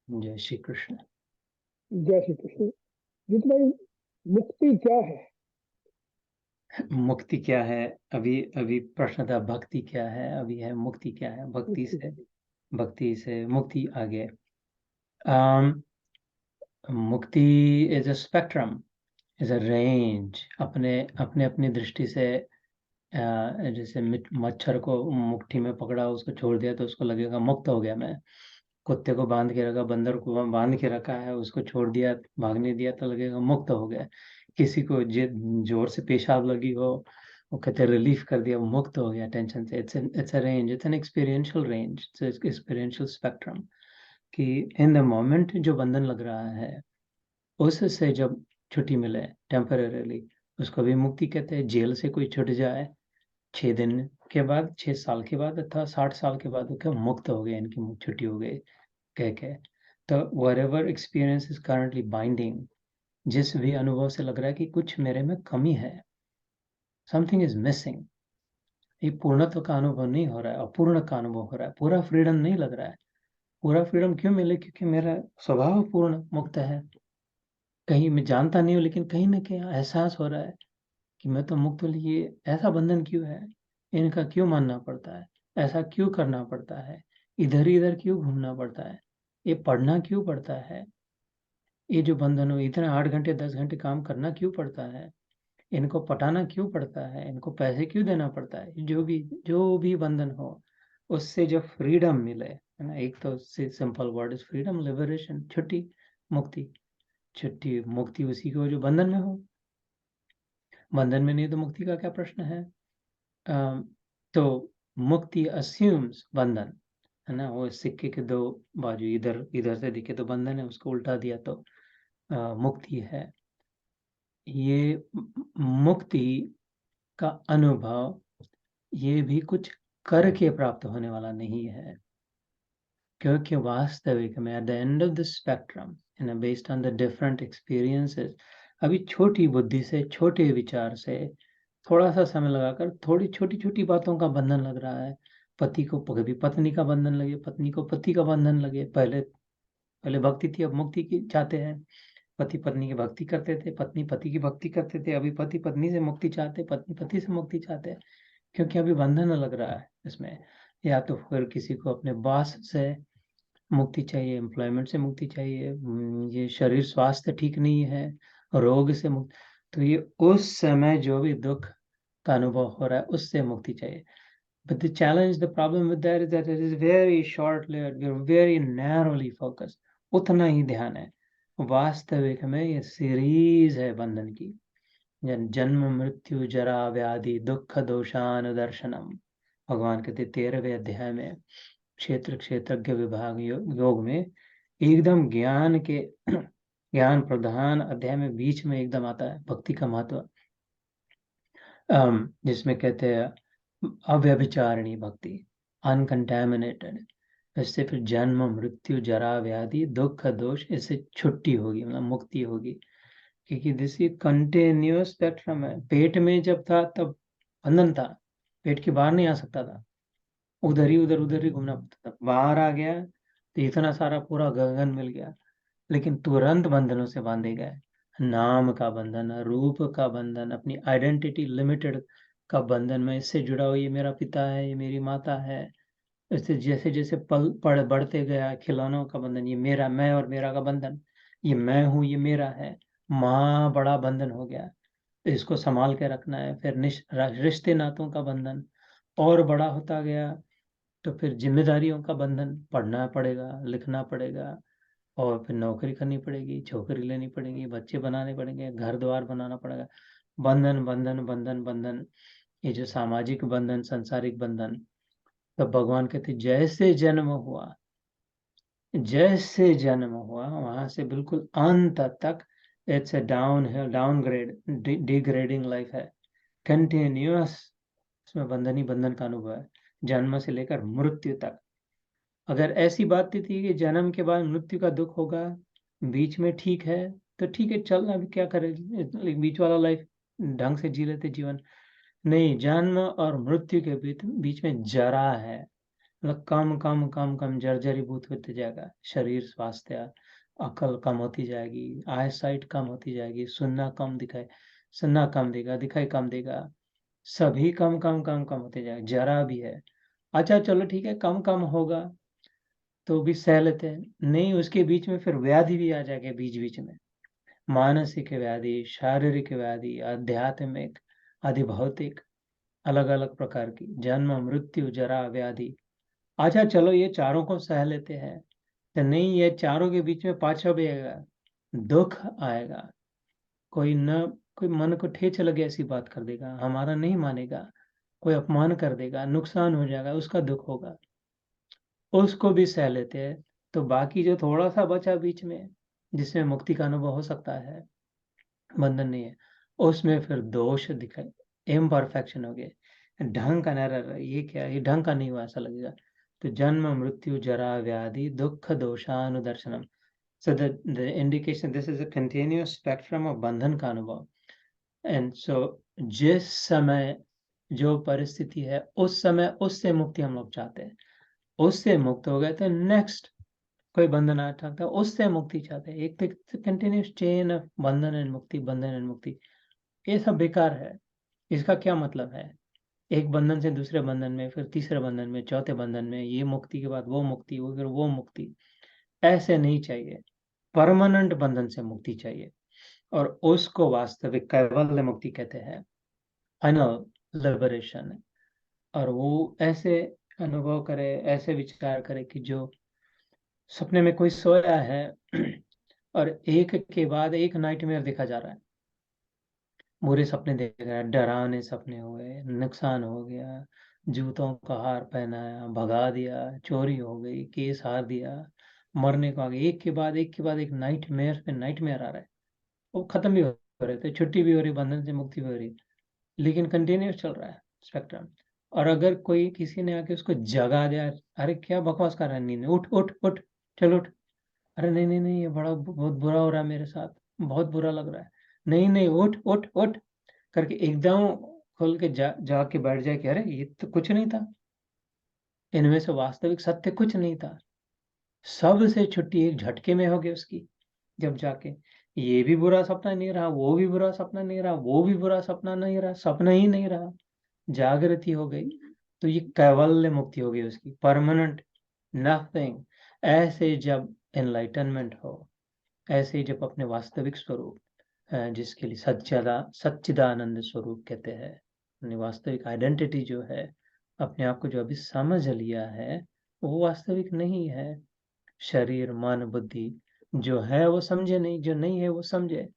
जय श्री कृष्ण। जय श्री कृष्ण। जीत भाई, मुक्ति क्या है? मुक्ति क्या है? अभी अभी प्रश्न था भक्ति क्या है, अभी है मुक्ति क्या है। भक्ति से मुक्ति आगे। मुक्ति is a spectrum, is a range. अपने अपने अपनी दृष्टि से जैसे मच्छर को मुट्ठी में पकड़ा, उसको छोड़ दिया तो उसको लगेगा मुक्त हो गया मैं। कुत्ते को बांध के रखा, बंदर को बांध के रखा है, उसको छोड़ दिया, भागने दिया तो लगेगा मुक्त हो गया। किसी को जोर से पेशाब लगी हो, वो कहते रिलीफ कर दिया, वो मुक्त हो गया टेंशन से। It's a range, it's an experiential range, it's experiential spectrum. कि इन द मोमेंट जो बंधन लग रहा है, उससे जब छुट्टी मिले टेम्परेली, उसको भी मुक्ति कहते हैं। जेल से कोई छूट जाए 6 दिन के बाद, 6 साल के बाद अथवा 60 साल के बाद, वो क्या मुक्त हो गए, इनकी छुट्टी हो गई कह के। तो whatever experience is currently binding, जिस भी अनुभव से लग रहा है कि कुछ मेरे में कमी है, समथिंग इज मिसिंग, ये पूर्णत्व का अनुभव नहीं हो रहा है, अपूर्ण का अनुभव हो रहा है, पूरा फ्रीडम नहीं लग रहा है। पूरा फ्रीडम क्यों मिले? क्योंकि मेरा स्वभाव पूर्ण मुक्त है। कहीं मैं जानता नहीं हूँ, लेकिन कहीं ना कहीं एहसास हो रहा है कि मैं तो मुक्त हूँ। ये ऐसा बंधन क्यों है? इनका क्यों मानना पड़ता है? ऐसा क्यों करना पड़ता है? इधर इधर क्यों घूमना पड़ता है? ये पढ़ना क्यों पड़ता है? ये जो बंधन हो, इतने 8 घंटे 10 घंटे काम करना क्यों पड़ता है? इनको पटाना क्यों पड़ता है? इनको पैसे क्यों देना पड़ता है? जो भी बंधन हो, उससे जब फ्रीडम मिले, है ना, एक तो simple word is freedom, liberation, छुट्टी, मुक्ति। छुट्टी मुक्ति उसी को जो बंधन में हो। बंधन में नहीं तो मुक्ति का क्या प्रश्न है? तो मुक्ति अस्यूम्स बंधन, है ना। वो सिक्के के दो बाजू, इधर इधर से दिखे तो बंधन है, उसको उल्टा दिया तो मुक्ति है। ये मुक्ति का अनुभव, ये भी कुछ करके प्राप्त होने वाला नहीं है। क्योंकि वास्तविक में at the end of the spectrum, you know, based on the different experiences, अभी छोटी बुद्धि से, छोटे विचार से, थोड़ा सा समय लगाकर, थोड़ी छोटी छोटी बातों का बंधन लग रहा है। पति को कभी पत्नी का बंधन लगे, पत्नी को पति का बंधन लगे। पहले पहले भक्ति थी, अब मुक्ति की चाहते हैं। पति पत्नी की भक्ति करते थे, पत्नी पति की भक्ति करते थे, अभी पति पत्नी से मुक्ति चाहते, पत्नी पति से मुक्ति चाहते हैं। क्योंकि अभी बंधन लग रहा है इसमें। या तो फिर किसी को अपने बॉस से मुक्ति चाहिए, एम्प्लॉयमेंट से मुक्ति चाहिए, ये शरीर स्वास्थ्य ठीक नहीं है, रोग से मुक्ति। तो ये उस समय जो भी दुख का अनुभव हो रहा है, उससे मुक्ति चाहिए। But the challenge, the problem with that is that it is very short-lived. We are very narrowly focused. उतना ही ध्यान है। वास्तविक में ये सीरीज है बंधन की। जन्म मृत्यु जरा व्याधि दुख दोषानुदर्शनम। भगवान कहते 13वें अध्याय में, क्षेत्र क्षेत्रज्ञ विभाग योग में, एकदम ज्ञान के ज्ञान प्रधान अध्याय में बीच में एकदम आता है भक्ति का महत्व, जिसमें कहते हैं अव्यभिचारिणी भक्ति, अनकंटेमिनेटेड। इससे फिर जन्म मृत्यु जरा व्याधि दुख दोष, इससे छुट्टी होगी, मतलब मुक्ति होगी। क्योंकि दिस इज कंटिन्यूअस स्पेक्ट्रम है। पेट में जब था तब बंधन था, पेट के बाहर नहीं आ सकता था, उधर ही घूमना पड़ता था। बाहर आ गया तो इतना सारा पूरा गगन मिल गया, लेकिन तुरंत बंधनों से बांधे गए। नाम का बंधन, रूप का बंधन, अपनी आइडेंटिटी लिमिटेड का बंधन में इससे जुड़ा हुआ, ये मेरा पिता है, ये मेरी माता है। इससे जैसे जैसे पल पड़ बढ़ते गया, खिलौनों का बंधन, ये मेरा, मैं और मेरा का बंधन, ये मैं हूँ, ये मेरा है। माँ बड़ा बंधन हो गया, इसको संभाल के रखना है। फिर रिश्ते नातों का बंधन और बड़ा होता गया, तो फिर जिम्मेदारियों का बंधन, पढ़ना पड़ेगा, लिखना पड़ेगा, और फिर नौकरी करनी पड़ेगी, छोकरी लेनी पड़ेगी, बच्चे बनाने पड़ेंगे, घर द्वार बनाना पड़ेगा। बंधन बंधन बंधन बंधन, ये जो सामाजिक बंधन, सांसारिक बंधन। तो भगवान कहते जैसे जन्म हुआ वहां से बिल्कुल अंत तक, it's a downgrade, degrading life है, कंटिन्यूअस। इसमें बंधन ही बंधन का अनुभव है, जन्म से लेकर मृत्यु तक। अगर ऐसी बात थी कि जन्म के बाद मृत्यु का दुख होगा, बीच में ठीक है, तो ठीक है, चल अभी क्या करें, बीच वाला लाइफ ढंग से जी लेते जीवन। नहीं, जन्म और मृत्यु के बीच बीच में जरा है, मतलब कम कम कम कम जर्जरीभूत होते जाएगा शरीर, स्वास्थ्य, अकल कम होती जाएगी, आई साइट कम होती जाएगी, सुनना कम देगा, दिखाई कम देगा, सभी कम कम कम कम होते जाएगा, जरा भी है। अच्छा चलो ठीक है, कम कम होगा तो भी सह लेते हैं, नहीं उसके बीच में फिर व्याधि भी आ जाएगा बीच बीच में, मानसिक व्याधि, शारीरिक व्याधि, आध्यात्मिक, अधिभौतिक, अलग अलग प्रकार की, जन्म, मृत्यु, जरा, व्याधि। अच्छा चलो ये चारों को सह लेते हैं, तो नहीं ये चारों के बीच में पाछा भी आएगा, दुख आएगा। कोई न कोई मन को ठेच लगे ऐसी बात कर देगा, हमारा नहीं मानेगा, कोई अपमान कर देगा, नुकसान हो जाएगा, उसका दुख होगा, उसको भी सह लेते हैं। तो बाकी जो थोड़ा सा बचा बीच में, जिसमें मुक्ति का अनुभव हो सकता है, बंधन नहीं है, उसमें फिर दोष दिखाई, इम्परफेक्शन हो गए, ढंग का नहीं रह, ये क्या, ये ढंग का नहीं हुआ ऐसा लगेगा। तो जन्म, मृत्यु, जरा, व्याधि, दुख, दोषानुदर्शनम। So the indication, this is a continuous spectrum of बंधन का अनुभव। एंड सो जिस समय जो परिस्थिति है उस समय उससे मुक्ति हम लोग चाहते हैं, उससे मुक्त हो गए तो नेक्स्ट कोई बंधन आ सकता है, उससे मुक्ति चाहते हैं। एक कंटिन्यूस चेन ऑफ बंधन एंड मुक्ति, बंधन एंड मुक्ति, ये सब बेकार है। इसका क्या मतलब है, एक बंधन से दूसरे बंधन में, फिर तीसरे बंधन में, चौथे बंधन में, ये मुक्ति के बाद वो मुक्ति, वो फिर वो मुक्ति, ऐसे नहीं चाहिए। परमानेंट बंधन से मुक्ति चाहिए, और उसको वास्तविक कैवल्य मुक्ति कहते हैं, फाइनल लिबरेशन। और वो ऐसे अनुभव करे, ऐसे विचार करे कि जो सपने में कोई सोया है और एक के बाद एक नाइटमेयर देखा जा रहा है, बुरे सपने देख रहा है, डरावने सपने हुए, नुकसान हो गया, जूतों का हार पहनाया, भगा दिया, चोरी हो गई, केस हार दिया, मरने को आ गए, एक के बाद एक के बाद एक नाइटमेयर पे नाइटमेयर आ रहा है। वो खत्म भी हो रहे थे, छुट्टी भी हो रही, बंधन से मुक्ति भी हो रही, लेकिन कंटिन्यूस चल रहा है स्पेक्ट्रम। और अगर कोई किसी ने आके उसको जगा दिया, अरे क्या बकवास कर रहा है, नींद में उठ उठ उठ, चल उठ, अरे नहीं नहीं नहीं, ये बड़ा बहुत बुरा हो रहा है मेरे साथ, बहुत बुरा लग रहा है, नहीं नहीं उठ उठ उठ करके एकदम खोल के जाके बैठ जाए कि अरे ये तो कुछ नहीं था, इनमें से वास्तविक सत्य कुछ नहीं था, सबसे छुट्टी एक झटके में हो गई उसकी। जब जाके ये भी बुरा सपना नहीं रहा, वो भी बुरा सपना नहीं रहा, वो भी बुरा सपना नहीं रहा, सपना ही नहीं रहा, जागृति हो गई, तो ये कैवल्य मुक्ति हो गई उसकी, परमानेंट नथिंग। ऐसे जब एनलाइटनमेंट हो, ऐसे ही जब अपने वास्तविक स्वरूप, जिसके लिए सच्चिदानंद स्वरूप कहते हैं, अपनी वास्तविक आइडेंटिटी जो है, अपने आप को जो अभी समझ लिया है, वो वास्तविक नहीं है। शरीर, मन, बुद्धि जो है वो समझे नहीं, जो नहीं है वो समझे,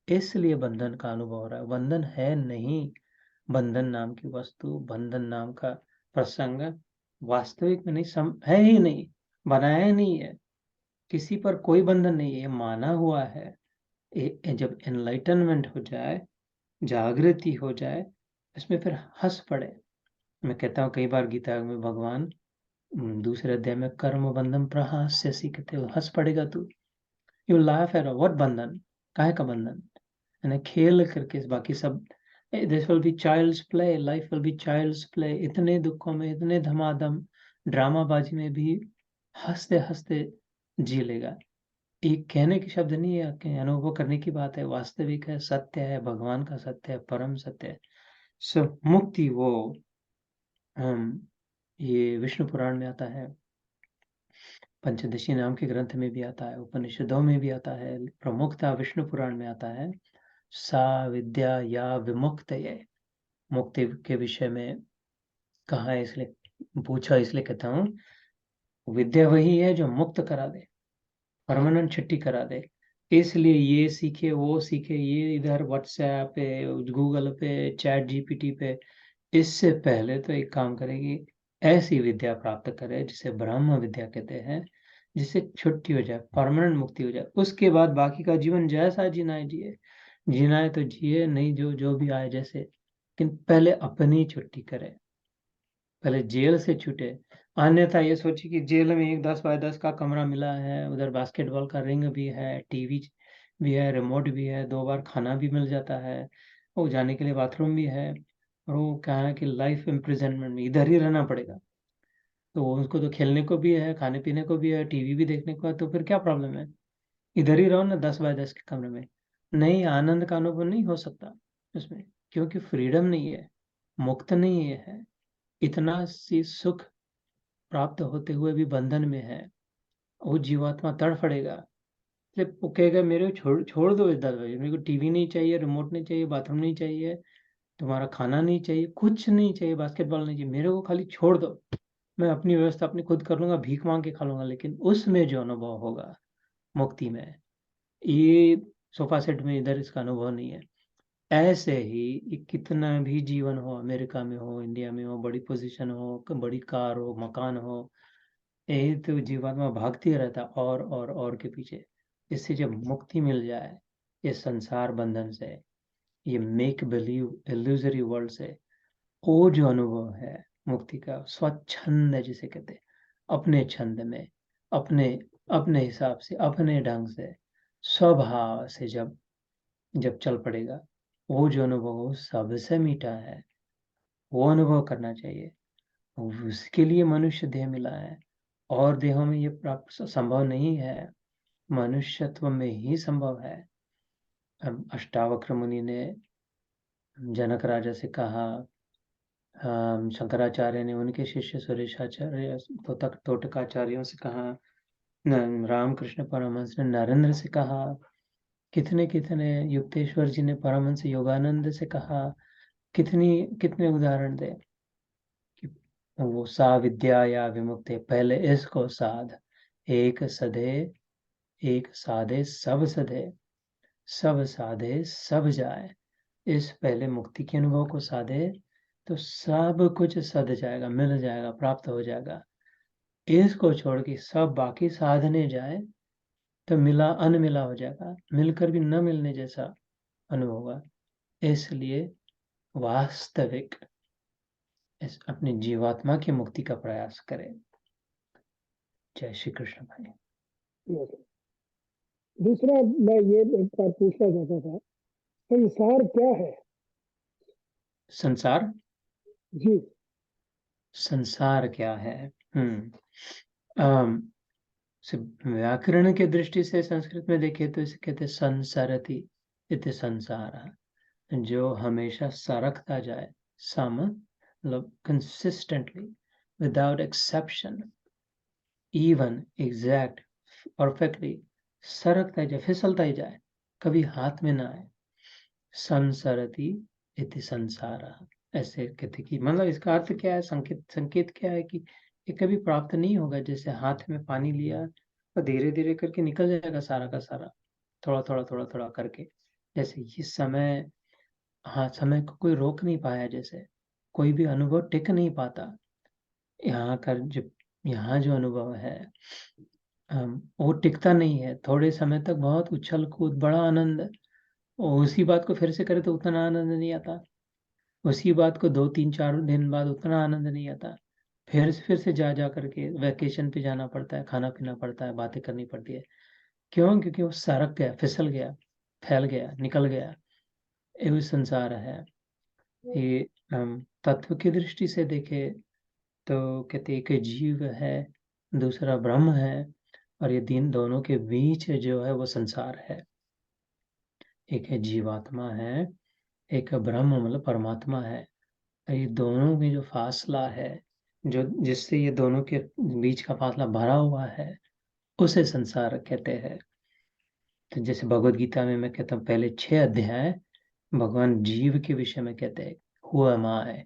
इसलिए बंधन का अनुभव हो रहा है। बंधन है नहीं, बंधन नाम की वस्तु, बंधन नाम का प्रसंग वास्तविक में नहीं, है ही नहीं, बनाया ही नहीं है, किसी पर कोई बंधन नहीं है, ये माना हुआ है। जब एनलाइटनमेंट हो जाए, जागृति हो जाए, इसमें फिर हंस पड़े। मैं कहता हूँ कई बार गीता में भगवान दूसरे अध्याय में कर्म बंधन प्रहास्यसि कहते हो, हंस पड़ेगा तू, यू लाफ एट व्हाट बंधन, काहे का बंधन, यानी खेल करके बाकी सब, this will be child's play, life will be child's play, इतने दुखों में, इतने धमाधम ड्रामाबाजी में भी हंसते हंसते जी लेगा। एक कहने के शब्द नहीं है, अनुभव करने की बात है, वास्तविक है, सत्य है, भगवान का सत्य है, परम सत्य है। सो मुक्ति वो, ये विष्णु पुराण में आता है, पंचदशी नाम के ग्रंथ में भी आता है, उपनिषदों में भी आता है, प्रमुखता विष्णु पुराण में आता है। सा विद्या या विमुक्त, ये मुक्ति के विषय में कहा है, इसलिए पूछा, इसलिए कहता हूँ, विद्या वही है जो मुक्त करा दे, परमानेंट छुट्टी करा दे। इसलिए ये सीखे, वो सीखे, ये इधर व्हाट्सएप पे, गूगल पे, चैट जीपीटी पे, इससे पहले तो एक काम करेगी, ऐसी विद्या प्राप्त करे जिसे ब्रह्म विद्या कहते हैं, जिससे छुट्टी हो जाए, परमानेंट मुक्ति हो जाए। उसके बाद बाकी का जीवन जैसा जीना है जिए, जीना है तो जिए, नहीं जो जो भी आए जैसे, लेकिन पहले अपनी छुट्टी करे, पहले जेल से छूटे। अन्यथा ये सोचिए कि जेल में एक 10 बाय 10 का कमरा मिला है, उधर बास्केटबॉल का रिंग भी है, टीवी भी है, रिमोट भी है, 2 बार खाना भी मिल जाता है, वो जाने के लिए बाथरूम भी है, और वो क्या है कि लाइफ इम्प्रिजनमेंट में इधर ही रहना पड़ेगा। तो उसको तो खेलने को भी है, खाने पीने को भी है, टीवी भी देखने को है, तो फिर क्या प्रॉब्लम है? इधर ही रहो ना 10 बाय 10 के कमरे में। नहीं, आनंद का अनुभव नहीं हो सकता उसमें, क्योंकि फ्रीडम नहीं है, मुक्त नहीं है, इतना सी सुख प्राप्त होते हुए भी बंधन में है। वो जीवात्मा तड़फड़ेगा, फिर वो कहेगा मेरे को छोड़ छोड़ दो इस 10 बजे, मेरे को टीवी नहीं चाहिए, रिमोट नहीं चाहिए, बाथरूम नहीं चाहिए, तुम्हारा खाना नहीं चाहिए, कुछ नहीं चाहिए, बास्केटबॉल नहीं चाहिए, मेरे को खाली छोड़ दो, मैं अपनी व्यवस्था अपनी खुद कर लूंगा, भीख मांग के खा लूंगा। लेकिन उसमें जो अनुभव होगा मुक्ति में, ये सोफा सेट में इधर इसका अनुभव नहीं है। ऐसे ही ये कितना भी जीवन हो, अमेरिका में हो, इंडिया में हो, बड़ी पोजीशन हो, बड़ी कार हो, मकान हो, यही तो जीवात्मा भागती रहता और के पीछे। इससे जब मुक्ति मिल जाए इस संसार बंधन से, ये मेक बिलीव इल्यूजरी वर्ल्ड से, वो जो अनुभव है मुक्ति का, स्वच्छंद जिसे कहते हैं, अपने छंद में, अपने अपने हिसाब से, अपने ढंग से, स्वभाव से जब जब चल पड़ेगा, वो जो अनुभव वो सबसे मीठा है, वो अनुभव करना चाहिए। उसके लिए मनुष्य देह मिला है, और देहों में ये प्राप्त संभव नहीं है, मनुष्यत्व में ही संभव है। अष्टावक्र मुनि ने जनक राजा से कहा, शंकराचार्य ने उनके शिष्य सुरेशाचार्य तोटकाचार्यों से कहा, रामकृष्ण परमहंस ने नरेंद्र से कहा, कितने कितने युक्तेश्वर जी ने परमहंस योगानंद से कहा, कितनी कितने उदाहरण दे कि वो सा विद्या या विमुक्ति, पहले इसको साध, एक सधे एक साधे सब सधे, सब साधे सब जाए। इस पहले मुक्ति के अनुभव को साधे तो सब कुछ सध जाएगा, मिल जाएगा, प्राप्त हो जाएगा। इसको छोड़ के सब बाकी साधने जाए तो मिला अनमिला हो जाएगा, मिलकर भी न मिलने जैसा अनुभव होगा। इसलिए वास्तविक इस अपनी जीवात्मा की मुक्ति का प्रयास करें। जय श्री कृष्ण भाई। Yes. दूसरा मैं ये एक बार पूछना चाहता था, संसार क्या है? संसार, जी। संसार क्या है? अम, व्याकरण के दृष्टि से संस्कृत में देखें तो इसे कहते हैं संसरति, इति संसार, जो हमेशा सरकता जाए, सम मतलब consistently, without exception, even, exact, perfectly, सरकता जाए, फिसलता ही जाए, कभी हाथ में ना आए। संसरति इति संसार, ऐसे कहते कि मतलब इसका अर्थ क्या है, संकेत संकेत क्या है कि ये कभी प्राप्त नहीं होगा। जैसे हाथ में पानी लिया और धीरे धीरे करके निकल जाएगा सारा का सारा, थोड़ा थोड़ा थोड़ा थोड़ा करके। जैसे ये समय, हाँ, समय को कोई रोक नहीं पाया, जैसे कोई भी अनुभव टिक नहीं पाता। यहाँ का जो यहाँ जो अनुभव है, वो टिकता नहीं है। थोड़े समय तक बहुत उछल कूद, बड़ा आनंद, और उसी बात को फिर से करे तो उतना आनंद नहीं आता। उसी बात को 2 3 4 दिन बाद उतना आनंद नहीं आता। फिर से जा जा करके वैकेशन पे जाना पड़ता है, खाना पीना पड़ता है, बातें करनी पड़ती है। क्यों? क्योंकि वो सरक गया, फिसल गया, फैल गया, निकल गया। ये भी संसार है। ये तत्व की दृष्टि से देखे तो कहते एक जीव है, दूसरा ब्रह्म है, और ये दिन दोनों के बीच जो है वो संसार है। एक है जीवात्मा है, एक ब्रह्म मतलब परमात्मा है। ये दोनों में जो फासला है, जो जिससे ये दोनों के बीच का फासला भरा हुआ है, उसे संसार कहते हैं। तो जैसे भगवत गीता में मैं कहता हूँ, पहले 6 अध्याय भगवान जीव के विषय में कहते हैं, हु एम आई,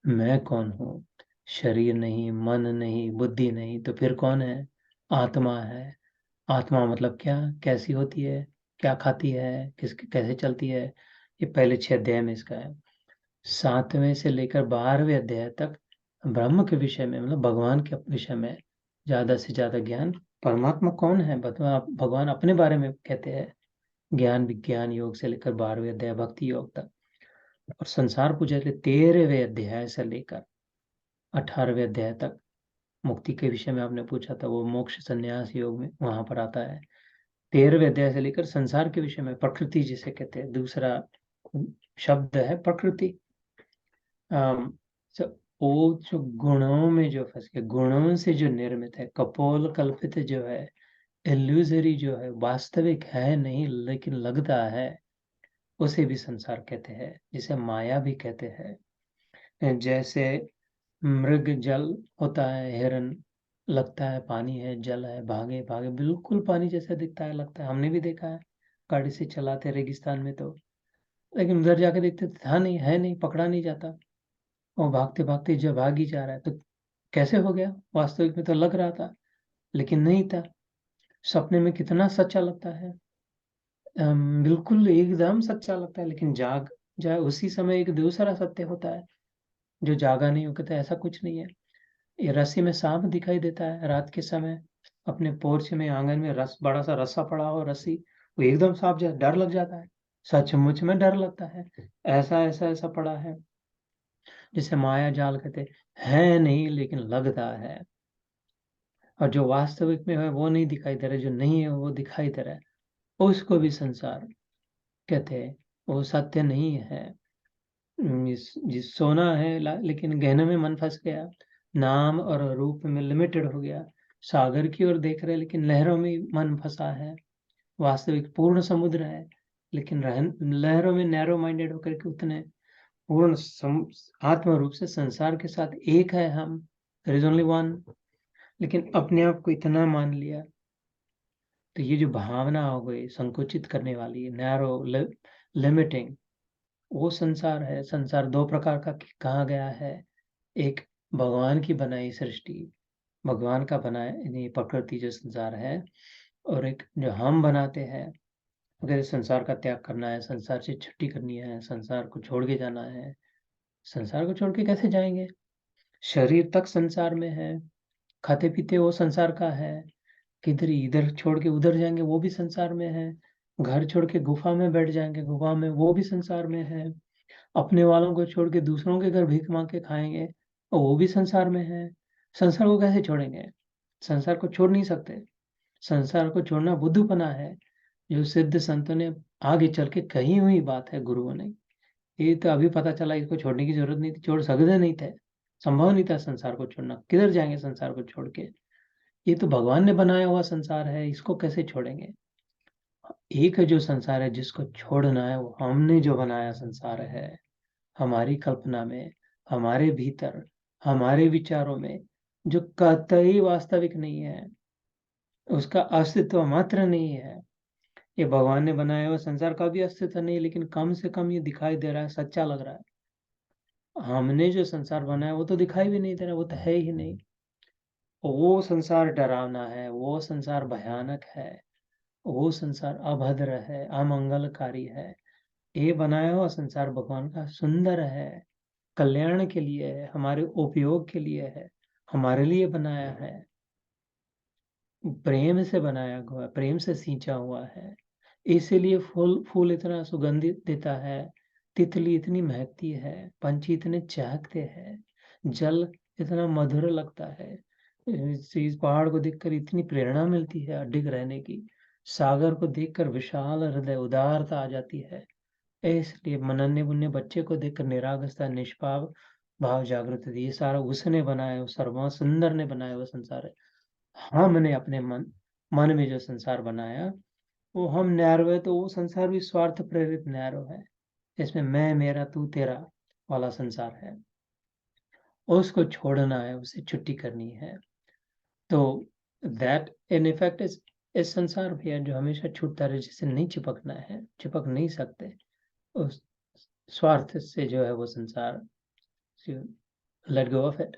मैं कौन हूँ? शरीर नहीं, मन नहीं, बुद्धि नहीं, तो फिर कौन है? आत्मा है। आत्मा मतलब क्या, कैसी होती है, क्या खाती है, कैसे चलती है? ये पहले 6 अध्याय में इसका है। 7वें से लेकर 12वें अध्याय तक ब्रह्म के विषय में, मतलब भगवान के विषय में ज्यादा से ज्यादा ज्ञान। परमात्मा कौन है, भगवान अपने बारे में कहते हैं, ज्ञान विज्ञान योग से लेकर 12वें अध्याय भक्ति योग तक। और संसार पूजा के 13वें अध्याय से लेकर 18वें अध्याय तक मुक्ति के विषय में आपने पूछा था, वो मोक्ष संन्यास योग में वहां पर आता है। 13वें अध्याय से लेकर संसार के विषय में, प्रकृति जिसे कहते हैं, दूसरा शब्द है प्रकृति। वो जो गुणों में जो फंस गया, गुणों से जो निर्मित है, कपोल कल्पित जो है, इल्यूजरी जो है, वास्तविक है नहीं लेकिन लगता है, उसे भी संसार कहते हैं, जिसे माया भी कहते हैं। जैसे मृग जल होता है, हिरन लगता है पानी है, जल है, भागे भागे बिल्कुल पानी जैसा दिखता है, लगता है, हमने भी देखा है गाड़ी से चलाते रेगिस्तान में तो, लेकिन उधर जाके देखते तो था नहीं, है नहीं, पकड़ा नहीं जाता, वो भागते भागते जब भाग ही जा रहा है, तो कैसे हो गया, वास्तविक में तो लग रहा था लेकिन नहीं था। सपने में कितना सच्चा लगता है, बिल्कुल एकदम सच्चा लगता है, लेकिन जाग जाए उसी समय एक दूसरा सत्य होता है जो जागा नहीं, हो कहता है ऐसा कुछ नहीं है। ये रस्सी में सांप दिखाई देता है रात के समय, अपने पोर्च में आंगन में रस बड़ा सा रस्सा पड़ा हो, रस्सी, वो एकदम सांप जैसा, डर लग जाता है, सचमुच में डर लगता है, ऐसा ऐसा ऐसा पड़ा है, जिसे माया जाल कहते हैं नहीं लेकिन लगता है। और जो वास्तविक में है वो नहीं दिखाई दे रहा, जो नहीं है वो दिखाई दे रहा है, उसको भी संसार कहते हैं, वो सत्य नहीं है। जिस सोना है लेकिन गहने में मन फंस गया, नाम और रूप में लिमिटेड हो गया, सागर की ओर देख रहे लेकिन लहरों में मन फंसा है, वास्तविक पूर्ण समुद्र है लेकिन लहरों में नैरो माइंडेड होकर के उतने पूर्ण आत्म रूप से संसार के साथ एक है हम, देयर इज ओनली वन, लेकिन अपने आप को इतना मान लिया। तो ये जो भावना हो गई संकुचित करने वाली, नैरो लिमिटिंग, वो संसार है। संसार दो प्रकार का कहा गया है, एक भगवान की बनाई सृष्टि, भगवान का बनाया यानी प्रकृति जो संसार है, और एक जो हम बनाते हैं, अगर संसार का त्याग करना है, संसार से छुट्टी करनी है, संसार को छोड़ के जाना है, संसार को छोड़ के कैसे जाएंगे, शरीर तक संसार में है, खाते पीते वो संसार का है, किधर इधर छोड़ के उधर जाएंगे वो भी संसार में है, घर छोड़ के गुफा में बैठ जाएंगे गुफा में वो भी संसार में है, अपने वालों को छोड़ के दूसरों के घर भीख मांग के खाएंगे और वो भी संसार में है। संसार को कैसे छोड़ेंगे, संसार को छोड़ नहीं सकते, संसार को छोड़ना बुद्धूपना है, जो सिद्ध संतों ने आगे चल के कही हुई बात है, गुरुओं ने। ये तो अभी पता चला, इसको छोड़ने की जरूरत नहीं थी, छोड़ सकते नहीं थे, संभव नहीं था संसार को छोड़ना, किधर जाएंगे संसार को छोड़ के, ये तो भगवान ने बनाया हुआ संसार है, इसको कैसे छोड़ेंगे। एक जो संसार है जिसको छोड़ना है, वो हमने जो बनाया संसार है, हमारी कल्पना में, हमारे भीतर, हमारे विचारों में, जो कतई वास्तविक नहीं है, उसका अस्तित्व मात्र नहीं है। ये भगवान ने बनाया हुआ संसार का भी अस्तित्व नहीं, लेकिन कम से कम ये दिखाई दे रहा है, सच्चा लग रहा है। हमने जो संसार बनाया वो तो दिखाई भी नहीं दे रहा, वो तो है ही नहीं। वो संसार डरावना है, वो संसार भयानक है, वो संसार अभद्र है, अमंगलकारी है। ये बनाया हुआ संसार भगवान का सुंदर है, कल्याण के लिए है, हमारे उपयोग के लिए है, हमारे लिए बनाया है, प्रेम से बनाया हुआ, प्रेम से सींचा हुआ है। इसीलिए फूल फूल इतना सुगंधित देता है, तितली इतनी महकती है, पंछी इतने चहकते हैं, जल इतना मधुर लगता है, इस पहाड़ को देखकर इतनी प्रेरणा मिलती है अडिग रहने की, सागर को देखकर विशाल हृदय उदारता आ जाती है। इसलिए नन्हे मुन्ने बच्चे को देखकर निरागसता निष्पाप भाव जागृत होती है। ये सारा उसने बनाया, उस सर्व सुंदर ने बनाया हुआ संसार है। हमने अपने मन में जो संसार बनाया, वो हम नैरो है, तो वो संसार भी स्वार्थ प्रेरित नैरो है, इसमें मैं मेरा तू तेरा वाला संसार है, उसको छोड़ना है, उसे छुट्टी करनी है। तो दैट इन इफेक्ट इस संसार भी है जो हमेशा छूटता रहे, जिसे नहीं चिपकना है, चिपक नहीं सकते उस स्वार्थ से जो है वो संसार, लेट गो ऑफ इट।